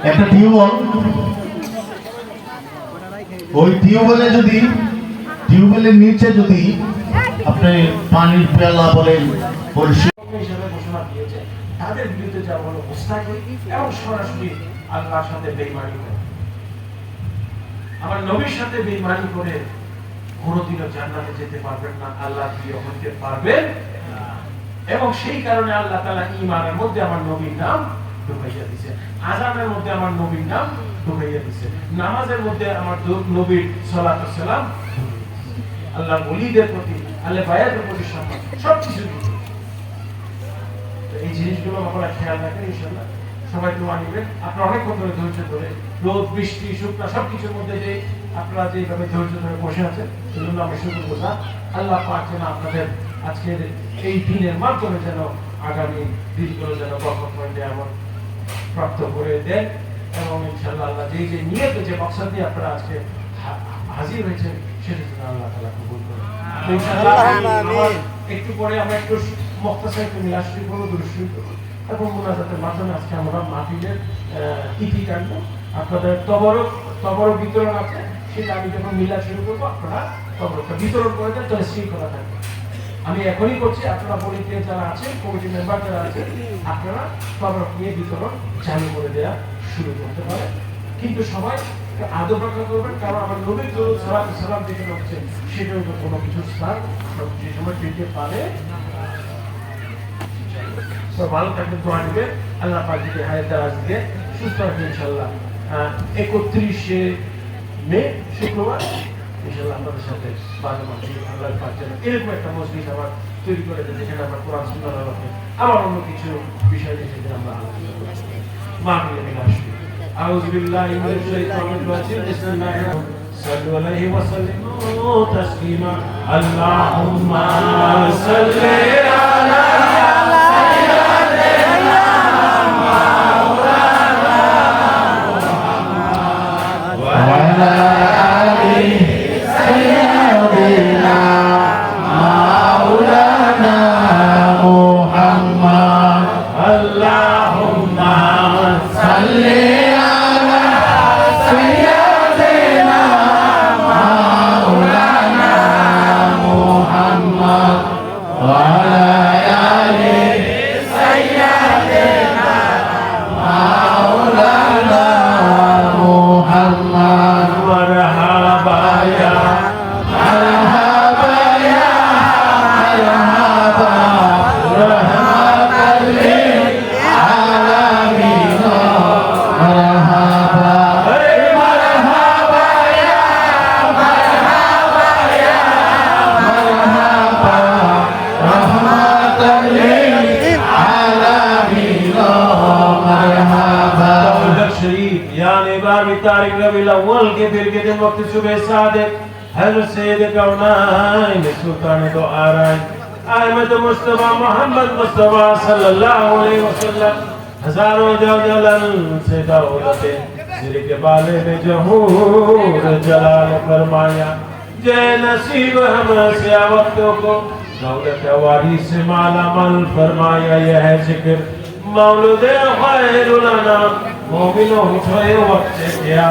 একটা টিউবওয়েল, ওই টিউবওয়েলের নিচে যদি আপনি পানির পেয়ালা বলেন হিসেবে ঘোষণা দিয়েছে, তাদের বিরুদ্ধে যাওয়া হলো মুস্তাকিল এবং সরাসরি আল্লাহর সাথে বেঈমানি করে। আমার নবীর সাথে বেঈমানি করে কোনোদিনও জান্নাতে যেতে পারবেন না, আল্লাহ প্রিয় হতে পারবেন না। এবং সেই কারণে আল্লাহ তাআলা ঈমানের মধ্যে আমার নবীর নাম ঢুকাইয়া দিয়েছে, আযানের মধ্যে আমার নবীর নাম ঢুকাইয়া দিয়েছে, নামাজের মধ্যে আমার নবীর সালাতু সালাম, আল্লাহর ওলিদের প্রতি, আল্লাহ বায়াতের প্রতি সম্মান, সবকিছু। এই জিনিসগুলো আপনারা খেয়াল রাখেন, ইনশাআল্লাহ সবাই দোয়া নেবেন। আপনারা অনেকক্ষণ ধরে ধৈর্য ধরে, রোদ বৃষ্টি শুকনা সবকিছুর মধ্যে যে আপনারা যেভাবে ধৈর্য ধরে বসে আছেন, সেজন্য আমি শুকরগুজার। আল্লাহ পাক যেন আপনাদের আজকের এই দিনের মাধ্যমে যেন আগামী দিনগুলো যেন বরকত পয়েন্টে এমন প্রাপ্ত করে দেন, এবং ইনশাআল্লাহ আল্লাহ যে নিয়তে যে মাকসাদ নিয়ে আপনারা আজকে হাজির হয়েছেন সেটা যেন আল্লাহ তাআলা কবুল করেন। ইনশাআল্লাহ একটু পরে আমরা একটু মুখতাসার একটু মিলাদ শরীফ পড়ব, দুরূদ শরীফ পড়ব এবং মুনাজাতের মাধ্যমে আজকে আমরা মাহফিলের ইতি টানবো। আপনাদের তবরক বিতরণ আছে, সেটা আমি যখন মিলাদ শুরু করবো আপনারা তবরকটা বিতরণ করে দেন, তাহলে শৃঙ্খলা থাকবে। আমি এখনই করছি, আপনারা ভলান্টিয়ার যারা আছেন, কমিটি মেম্বার যারা আছেন, আপনারা তবরক নিয়ে বিতরণ চালু করে দেওয়া শুরু করতে পারেন। কিন্তু সবাই আদব রক্ষা করবেন, কারণ আমার নবীর দরুদ সালাতু সালাম যেটা হচ্ছে সেটার উপর কোনো কিছু স্থান যে সময় দিতে পারে। ভালো থাকবেন, দোয়া নেবেন, আল্লাহ পাক যদি হায়াত দারাজ দিয়ে সুস্থ রাখবেন ইনশাআল্লাহ। 31শে মে শুক্রবার ইনশাআল্লাহ আপনাদের সাথে বাজে মাঝে আল্লাহ পাক যেন এরকম একটা মসজিদ আবার তৈরি করে দেন, যেখানে আমরা কোরআন সুন্নাহর আলোকে আবার অন্য কিছু বিষয় নিয়ে সেখানে আমরা আলোচনা করব। মাহফিলে মিলাদ শরীফ। আউযু বিল্লাহি মিনাশ শাইতানির রাজিম। বিসমিল্লাহির রহমানির রহিম। সাল্লু আলাইহি ওয়া সাল্লিমু তাসলিমা। আল্লাহুম্মা সাল্লি আলা तारीख रबीउल अव्वल के फिर के दिन वक्त सुबह सादिक हज़रत सैयद कौनाइन सुल्तान दो आराइन अहमद मुस्तफा मोहम्मद मुस्तफा सल्लल्लाहु अलैहि वसल्लम हजारों जलाल से दौलते दिल के बाले में जहूर जलाल फरमाया जय नसीब हमसे वक्तों को दौलत वारिस से माला माल फरमाया यह है जिक्र मौलूद खैरुल अनाम मोमिनो हुए वक्त क्या